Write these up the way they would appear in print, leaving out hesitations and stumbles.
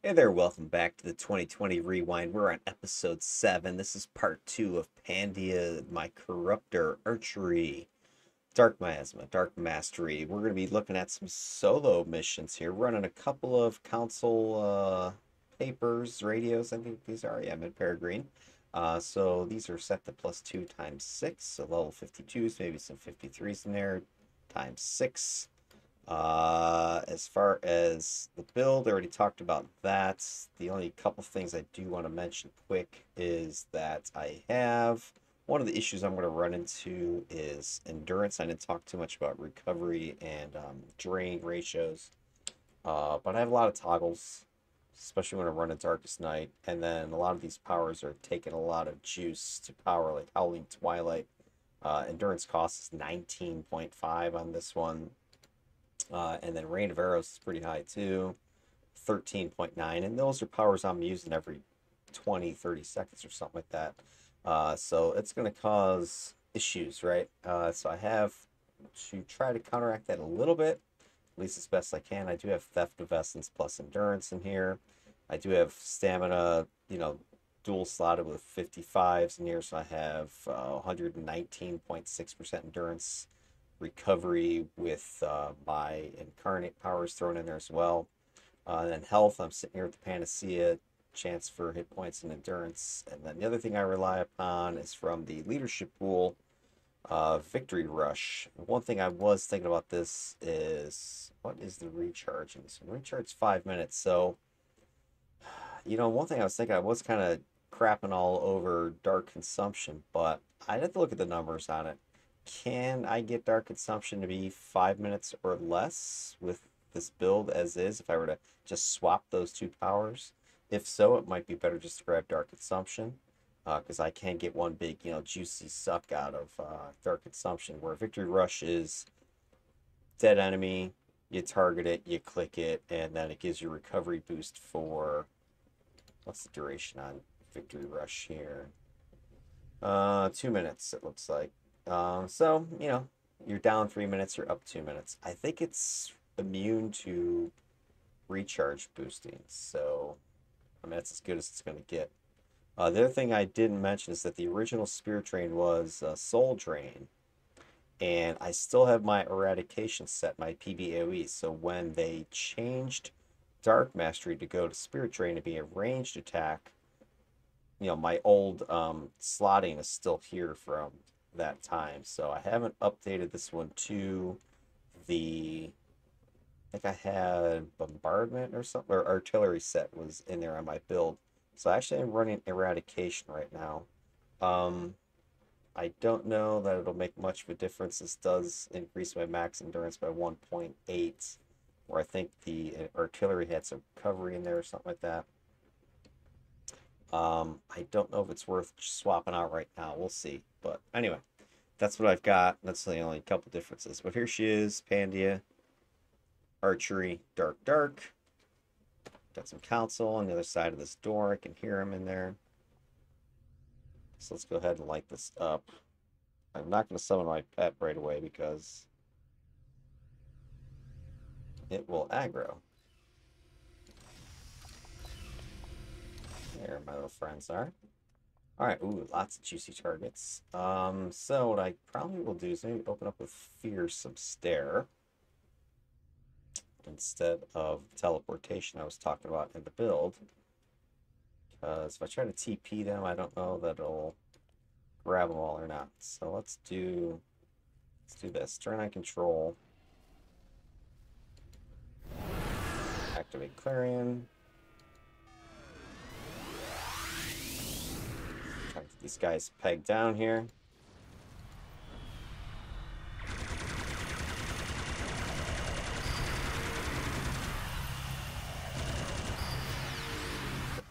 Hey there, welcome back to the 2020 Rewind. We're on episode 7. This is part 2 of Pandia, my Corruptor Archery, Dark Miasma, Dark Mastery. We're going to be looking at some solo missions here, running a couple of council papers, radios, I think these are, yeah, mid-peregrine. So these are set to +2 times 6, so level 52s, maybe some 53s in there, times 6. As far as the build, I already talked about that. The only couple things I do want to mention quick is that I have one of the issues I'm going to run into is endurance. I didn't talk too much about recovery and drain ratios, but I have a lot of toggles, especially when I run a Darkest Night, and then a lot of these powers are taking a lot of juice to power, like Howling Twilight. Endurance cost is 19.5 on this one. And then Rain of Arrows is pretty high too, 13.9. And those are powers I'm using every 20, 30 seconds or something like that. So it's going to cause issues, right? So I have to try to counteract that a little bit, at least as best I can. I do have Theft of Essence plus Endurance in here. I do have Stamina, dual slotted with 55s in here. So I have 119.6% Endurance, recovery with my incarnate powers thrown in there as well. And then health, I'm sitting here with the Panacea, chance for hit points and endurance. And then the other thing I rely upon is from the leadership pool, Victory Rush. One thing I was thinking about this is, what is the recharge? And so recharge 5 minutes. So, one thing I was thinking, I was kind of crapping all over dark consumption, but I'd have to look at the numbers on it. Can I get dark consumption to be 5 minutes or less with this build as is if I were to just swap those two powers? If so, it might be better just to grab dark consumption, because I can get one big, juicy suck out of dark consumption, where Victory Rush is dead enemy, you target it, you click it, and then it gives you recovery boost for, what's the duration on Victory Rush here? 2 minutes, it looks like. So, you're down 3 minutes, you're up 2 minutes. I think it's immune to recharge boosting. So, I mean, that's as good as it's going to get. The other thing I didn't mention is that the original Spirit Drain was Soul Drain. And I still have my Eradication set, my PBAOE. So when they changed Dark Mastery to go to Spirit Drain to be a ranged attack, my old slotting is still here from that time. So I haven't updated this one to the, I think I had bombardment or something, or artillery set was in there on my build. So actually I'm running eradication right now. I don't know that it'll make much of a difference. This does increase my max endurance by 1.8, where I think the artillery had some recovery in there or something like that. I don't know if it's worth swapping out right now. We'll see. But anyway, that's what I've got. That's the only couple differences. But here she is, Pandia, archery, dark, dark. Got some council on the other side of this door. I can hear them in there. So let's go ahead and light this up. I'm not going to summon my pet right away because it will aggro. There my little friends are. Alright, ooh, lots of juicy targets. So what I probably will do is maybe open up with Fearsome Stare instead of teleportation I was talking about in the build. Because if I try to TP them, I don't know that it'll grab them all or not. So let's do this. Turn on control. Activate Clarion. Try to get these guys pegged down here.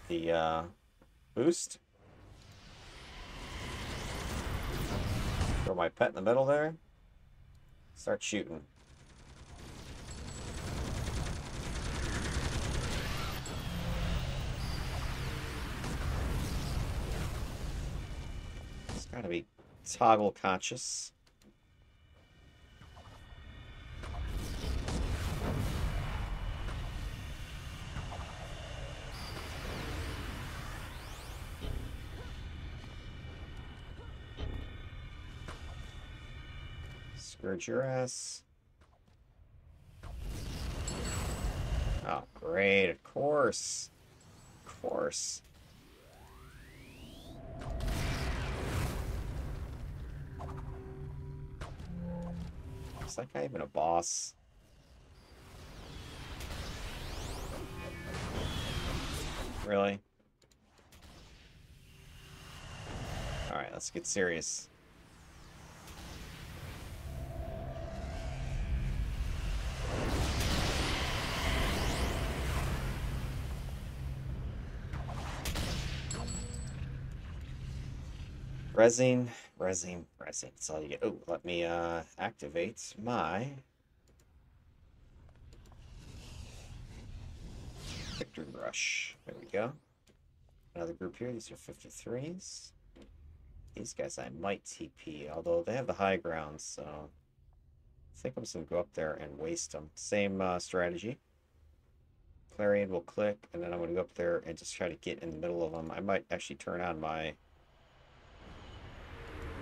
The boost. Throw my pet in the middle there. Start shooting. It's gotta be toggle conscious. Scourge your ass. Oh, great, of course. Of course. Is that guy even a boss? Really? Alright, let's get serious. Rezzing, rezzing, rezzing. That's all you get. Oh, let me activate my Victory Rush. There we go. Another group here. These are 53s. These guys I might TP, although they have the high ground, so I think I'm just going to go up there and waste them. Same strategy. Clarion will click, and then I'm going to go up there and just try to get in the middle of them. I might actually turn on my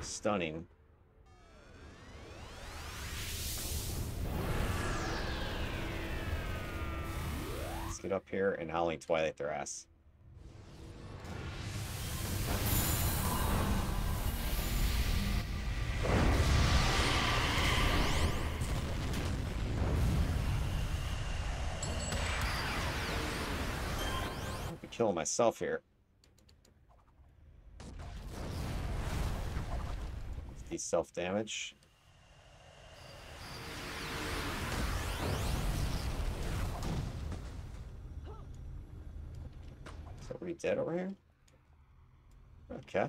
stunning. Let's get up here and Howling Twilight their ass. I'm killing myself here. These self-damage. So are we dead over here? Okay.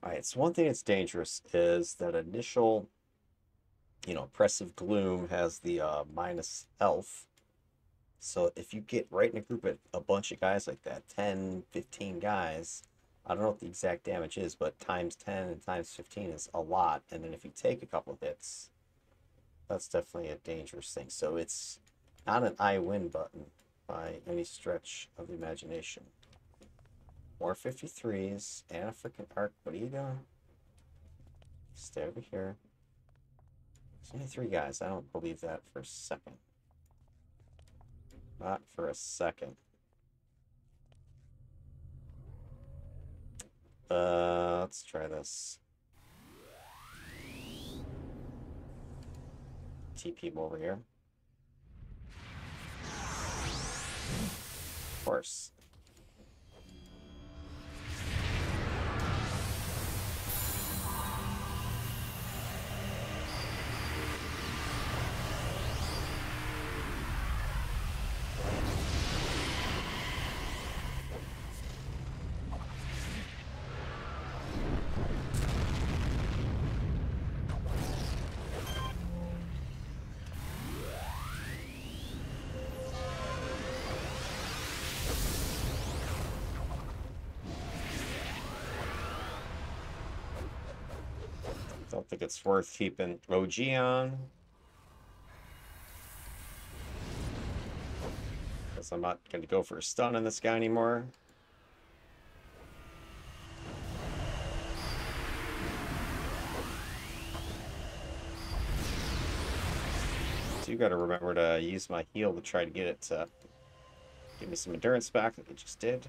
Alright, so one thing that's dangerous is that initial, oppressive gloom has the minus health. So if you get right in a group of a bunch of guys like that, 10, 15 guys, I don't know what the exact damage is, but times 10 and times 15 is a lot. And then if you take a couple hits, that's definitely a dangerous thing. So it's not an I win button by any stretch of the imagination. More 53s and a freaking arc. What are you doing? Stay over here. There's only 3 guys. I don't believe that for a second. Not for a second. Let's try this. TP him over here. Of course. Don't think it's worth keeping OG on. Because I'm not going to go for a stun on this guy anymore. So you got to remember to use my heal to try to get it to give me some endurance back like it just did.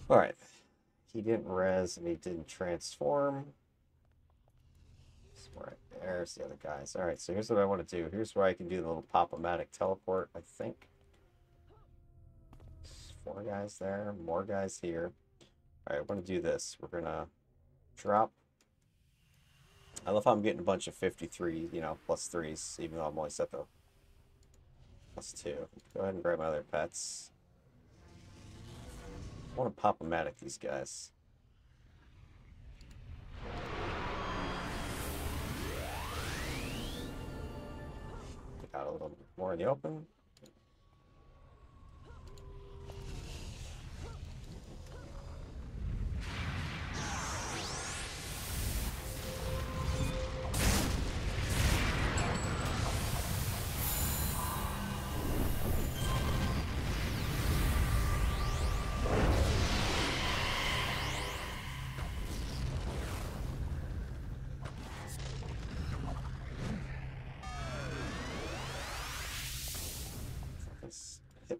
Alright. He didn't res and he didn't transform. Right, there's the other guys. Alright, so here's what I want to do. Here's where I can do the little pop-o-matic teleport, I think. 4 guys there, more guys here. Alright, I want to do this. We're gonna drop. I love how I'm getting a bunch of 53, plus 3s, even though I'm only set to plus 2. Go ahead and grab my other pets. I want to pop-o-matic these guys. Get out a little more in the open.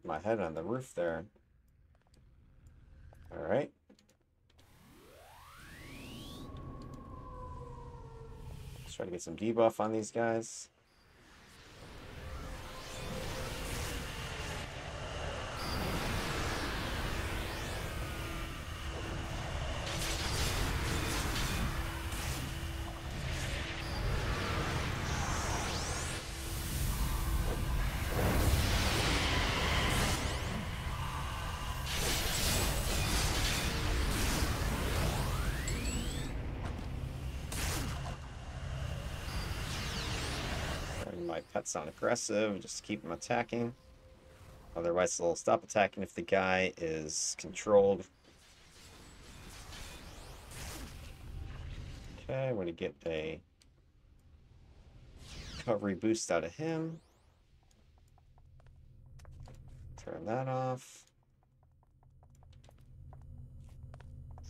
put my head on the roof there. All right. Let's try to get some debuff on these guys. My pets on aggressive, just to keep them attacking. Otherwise, they'll stop attacking if the guy is controlled. Okay, I'm going to get a recovery boost out of him. Turn that off.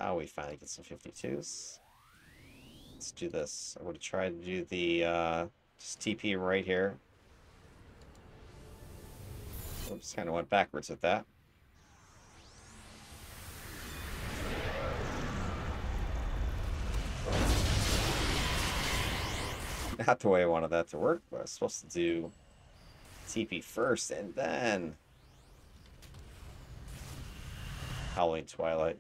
Oh, we finally get some 52s. Let's do this. I'm going to try to do the just TP right here. Oops, kind of went backwards with that. Not the way I wanted that to work, but I was supposed to do TP first and then Howling Twilight.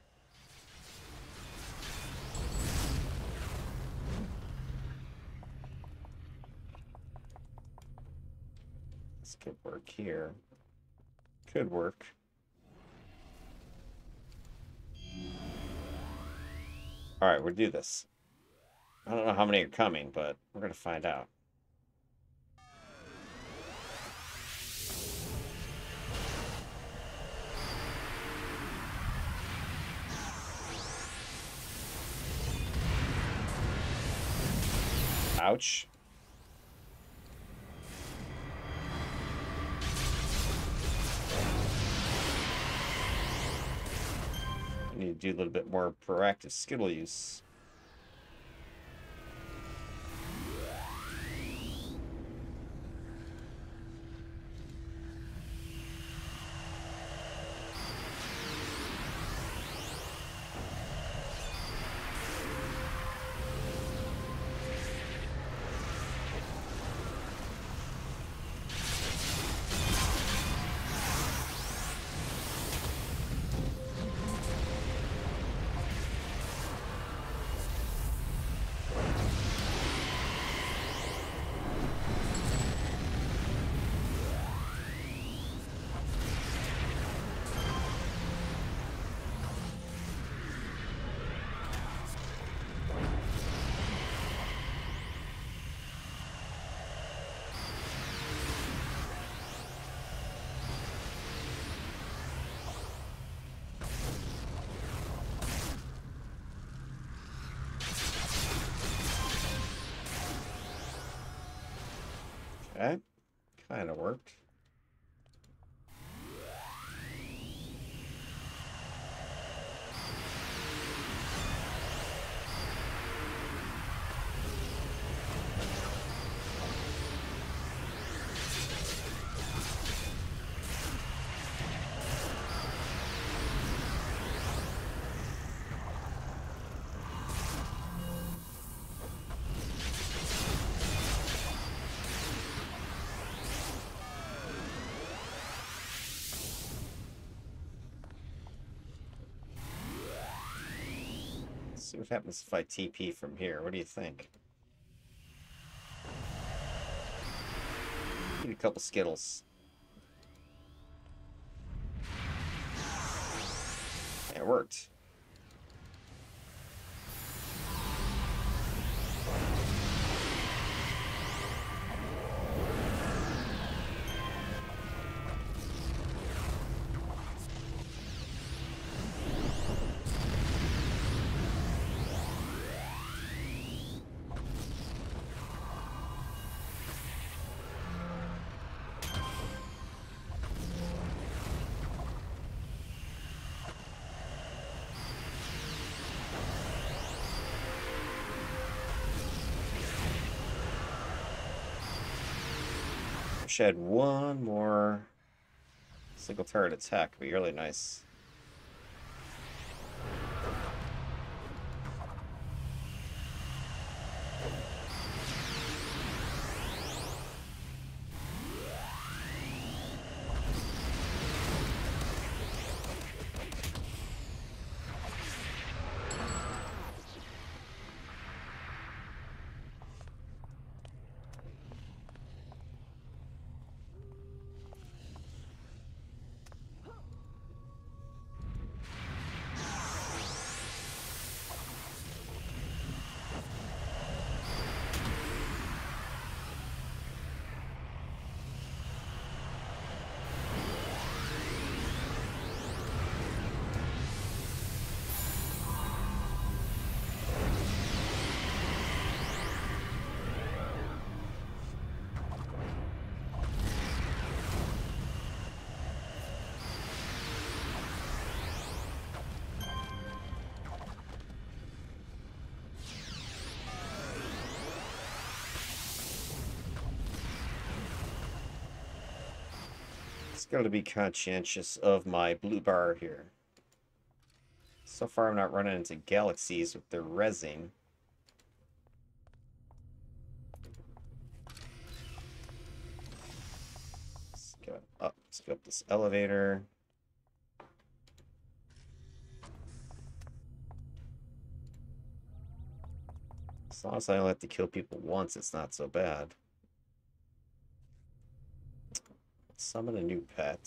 This could work here. Could work. Alright, we'll do this. I don't know how many are coming, but we're going to find out. Ouch. I need to do a little bit more proactive skill use. Okay, kind of worked. See what happens if I TP from here. What do you think? Need a couple Skittles. It worked. Shed one more Single turret attack would be really nice. Got to be conscientious of my blue bar here. So far, I'm not running into galaxies with their rezzing. Let's go up. Let's go up this elevator. As long as I only have to kill people once, it's not so bad. Summon a new pet.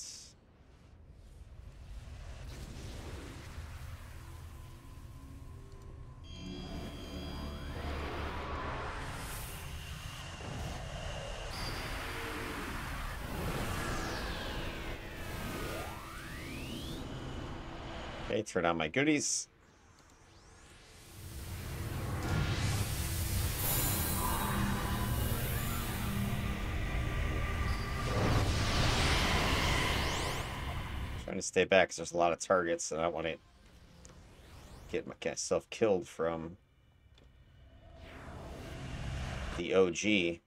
Okay, turn on my goodies. Trying to stay back because there's a lot of targets and I don't want to get myself killed from the OG.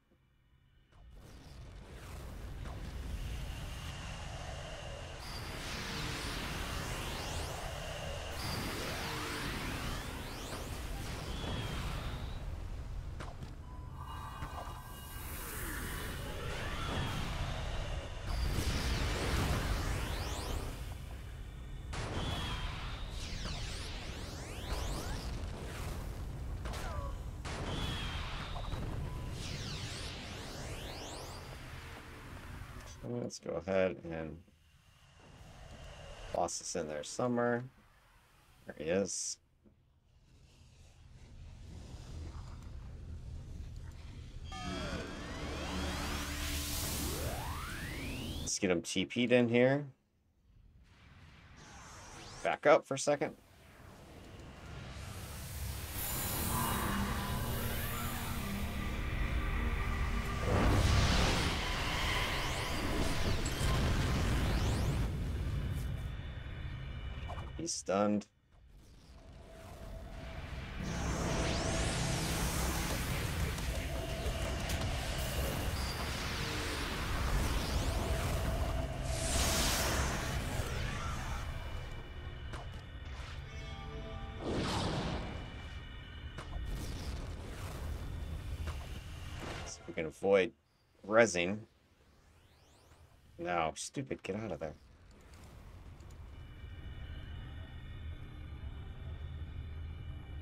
Let's go ahead and boss is in there somewhere. There he is. Let's get him TP'd in here. Back up for a second. He's stunned. So we can avoid rezzing. No, stupid, get out of there.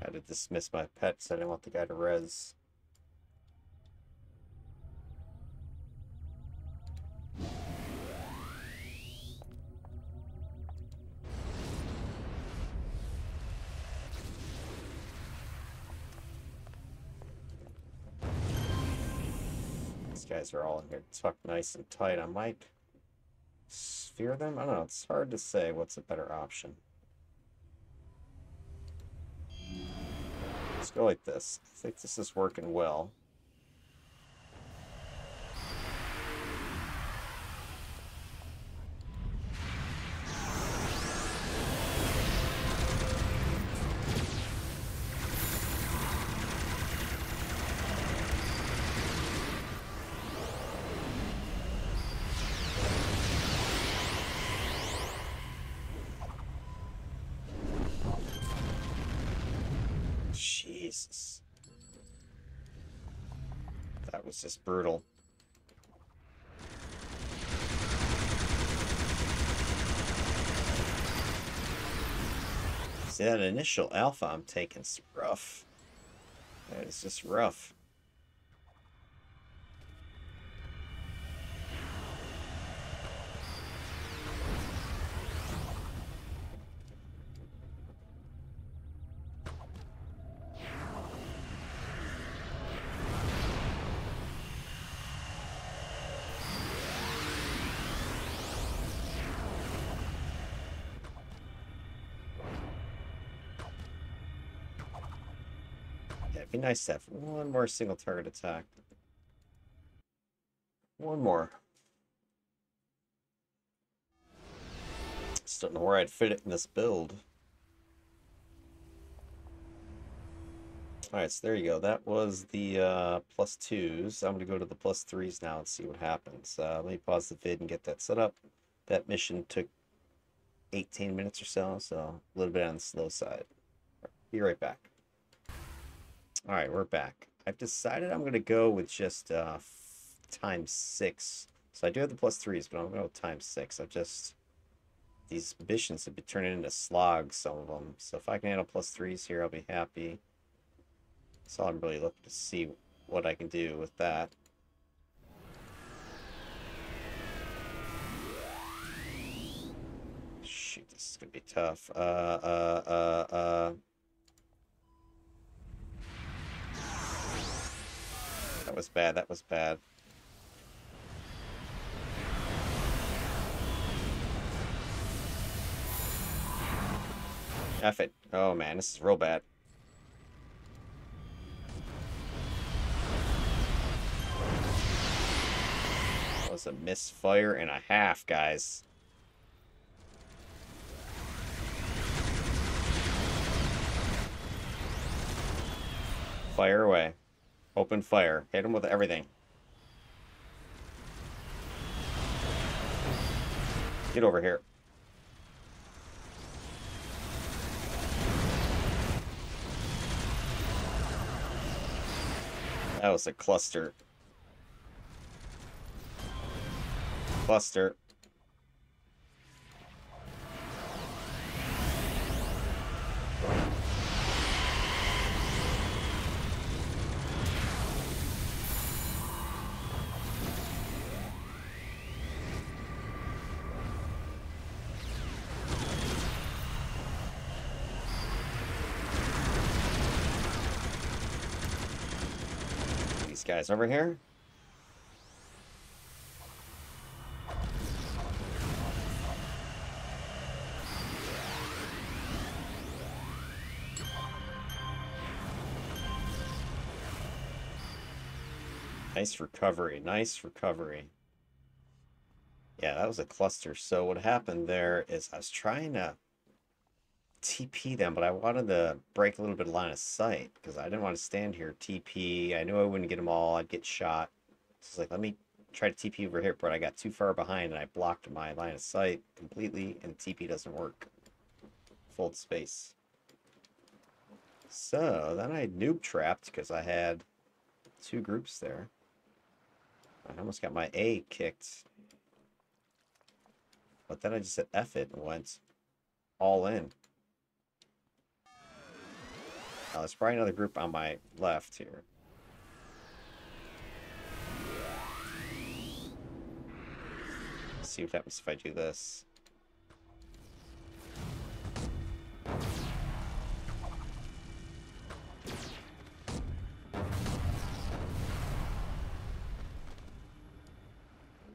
I had to dismiss my pets. I didn't want the guy to res. These guys are all in here tucked nice and tight. I might sphere them. I don't know. It's hard to say what's a better option. Let's go like this. I think this is working well. was just brutal. See, that initial alpha I'm taking is rough. It's just rough. It'd be nice to have one more single target attack. One more. Just don't know where I'd fit it in this build. Alright, so there you go. That was the +2s. I'm going to go to the +3s now and see what happens. Let me pause the vid and get that set up. That mission took 18 minutes or so, so a little bit on the slow side. Be right back. Alright, we're back. I've decided I'm going to go with just ×6. So I do have the +3s, but I'm going to go ×6. I've just... These missions have been turning into slogs, some of them. So if I can handle +3s here, I'll be happy. So I'm really looking to see what I can do with that. Shoot, this is going to be tough. That was bad, that was bad. F it. Oh man, this is real bad. That was a misfire and a half, guys. Fire away. Open fire. Hit him with everything. Get over here. That was a cluster. Cluster. These guys over here. Nice recovery, nice recovery. Yeah, that was a cluster. So what happened there is I was trying to TP them, but I wanted to break a little bit of line of sight because I didn't want to stand here TP. I knew I wouldn't get them all. I'd get shot. So it's like, let me try to TP over here, but I got too far behind and I blocked my line of sight completely, and TP doesn't work. Fold space. So then I noob trapped because I had two groups there. I almost got my A kicked. But then I just said F it and went all in. Now, there's probably another group on my left here. Let's see what happens if I do this.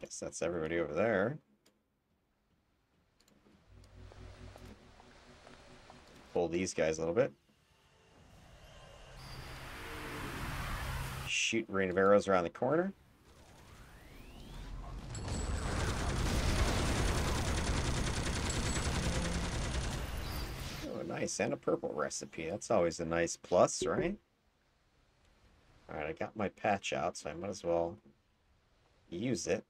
Guess that's everybody over there. Pull these guys a little bit. Shoot rain of arrows around the corner. Oh, nice. And a purple recipe. That's always a nice plus, right? Alright, I got my patch out, so I might as well use it.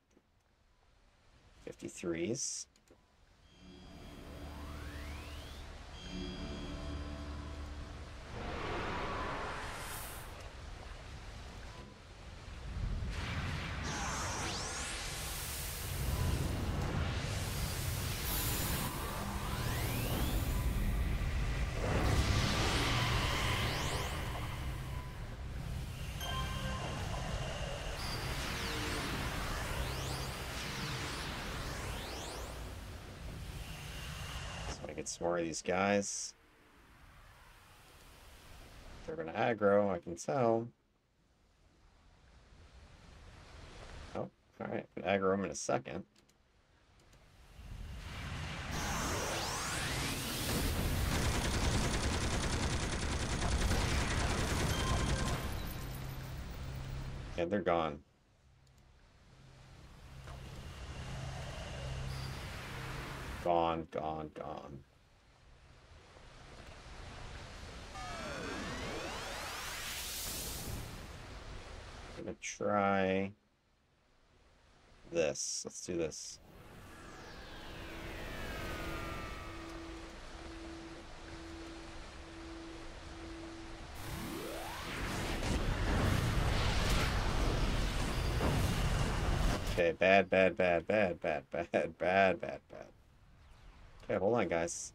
53s. I get some more of these guys. They're gonna aggro, I can tell. Oh, alright, I can aggro them in a second. And they're gone. Gone, gone, gone. I'm gonna try this. Let's do this. Okay, bad, bad, bad, bad, bad, bad, bad, bad, bad. Okay, hold on, guys.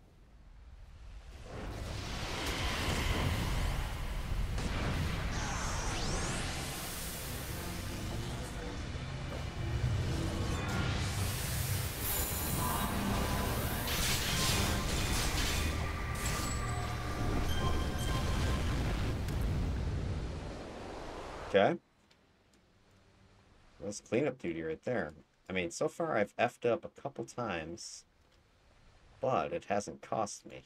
Okay. That's cleanup duty right there. I mean, so far I've effed up a couple times, but it hasn't cost me.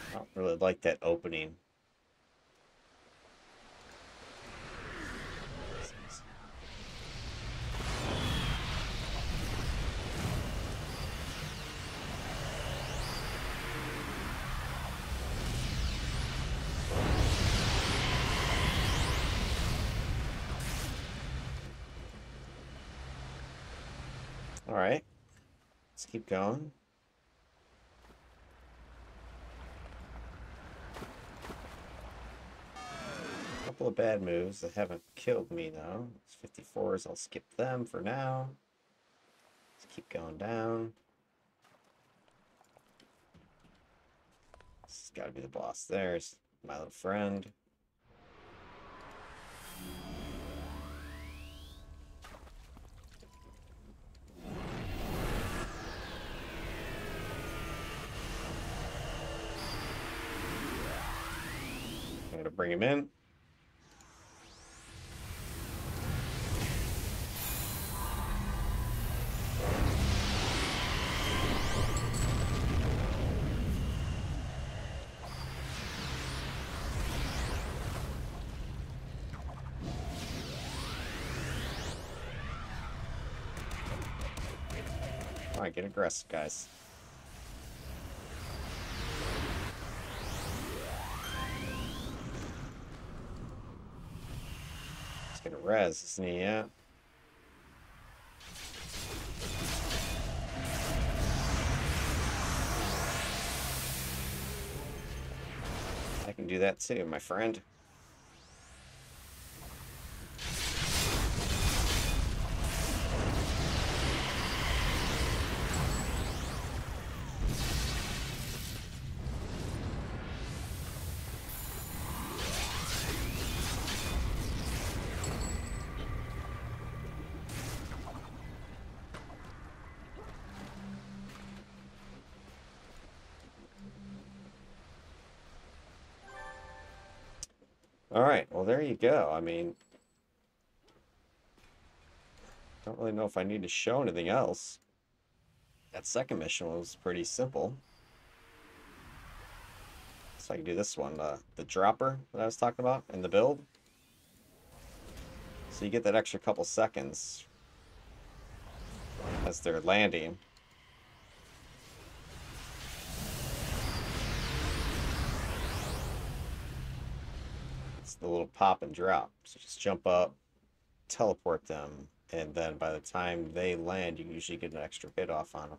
I don't really like that opening. All right, let's keep going. A couple of bad moves that haven't killed me though. It's 54s, I'll skip them for now. Let's keep going down. This has got to be the boss. There's my little friend. I'm gonna bring him in. All right, get aggressive, guys. He's gonna res, isn't he? Yeah. I can do that too, my friend. All right, well, there you go. I mean, don't really know if I need to show anything else. That second mission was pretty simple. So I can do this one, the dropper that I was talking about in the build. So you get that extra couple seconds as they're landing. It's the little pop and drop. So just jump up, teleport them, and then by the time they land, you usually get an extra hit off on them.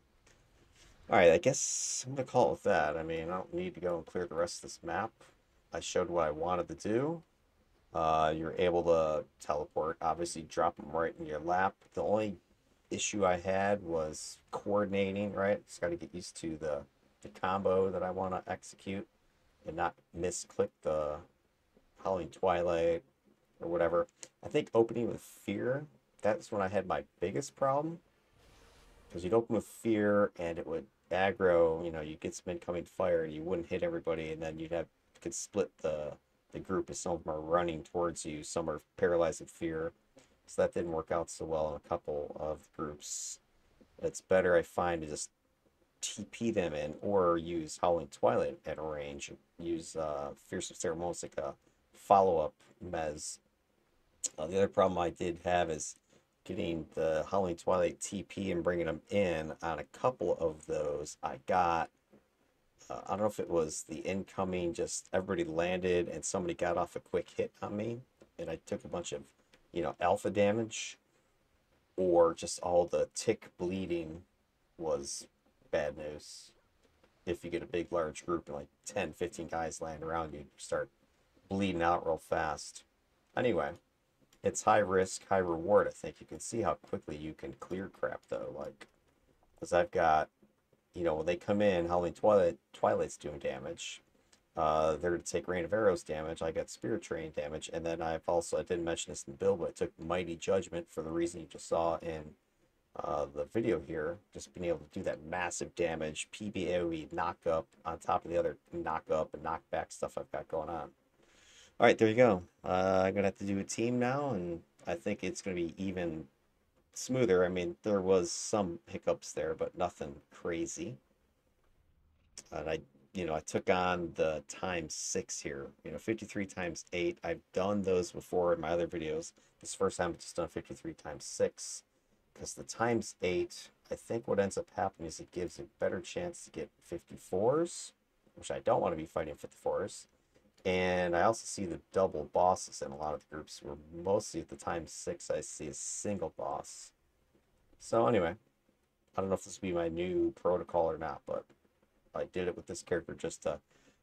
All right, I guess I'm gonna call it with that. I mean, I don't need to go and clear the rest of this map. I showed what I wanted to do. You're able to teleport, obviously drop them right in your lap. The only issue I had was coordinating, right? Just got to get used to the combo that I want to execute and not misclick the Howling Twilight or whatever. I think opening with Fear, that's when I had my biggest problem. Because you'd open with Fear and it would aggro, you get some incoming fire and you wouldn't hit everybody, and then could split the group as some of them are running towards you, some are paralyzed with Fear. So that didn't work out so well in a couple of the groups. It's better, I find, to just TP them in or use Howling Twilight at a range. Use Fierce of Ceremonials like a follow-up mez. The other problem I did have is getting the Howling Twilight TP and bringing them in. On a couple of those, I got, I don't know if it was the incoming, just everybody landed and somebody got off a quick hit on me, and I took a bunch of, alpha damage, or just all the tick bleeding was bad news. If you get a big, large group and like 10, 15 guys land around you, you start bleeding out real fast. Anyway, it's high risk, high reward. I think you can see how quickly you can clear crap though. Like, because I've got, when they come in, Howling Twilight's doing damage. They're to take Rain of Arrows damage. I got Spirit Train damage, and then I didn't mention this in the build, but I took Mighty Judgment for the reason you just saw in the video here. Just being able to do that massive damage, PBAOE knock up on top of the other knock up and knock back stuff I've got going on. All right, there you go. I'm gonna have to do a team now, and I think it's gonna be even smoother. I mean, there was some hiccups there, but nothing crazy. And I took on the times 6 here. 53 times 8. I've done those before in my other videos. This first time I've just done 53 times 6. Because the times 8, I think what ends up happening is it gives a better chance to get 54s, which I don't want to be fighting 54s. And I also see the double bosses in a lot of the groups, where mostly at the times 6 I see a single boss. So anyway, I don't know if this will be my new protocol or not, but I did it with this character just to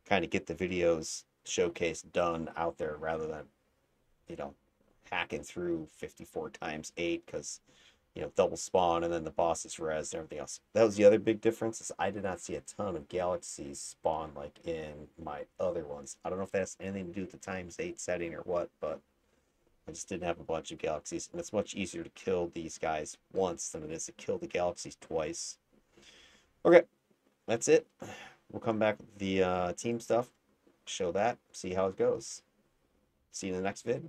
kind of get the videos showcase done out there rather than, hacking through 54 times 8 because, double spawn and then the boss is res and everything else. That was the other big difference, is I did not see a ton of galaxies spawn like in my other ones. I don't know if that has anything to do with the times 8 setting or what, but I just didn't have a bunch of galaxies, and it's much easier to kill these guys once than it is to kill the galaxies twice. Okay, that's it. We'll come back with the team stuff, show that, see how it goes. See you in the next vid.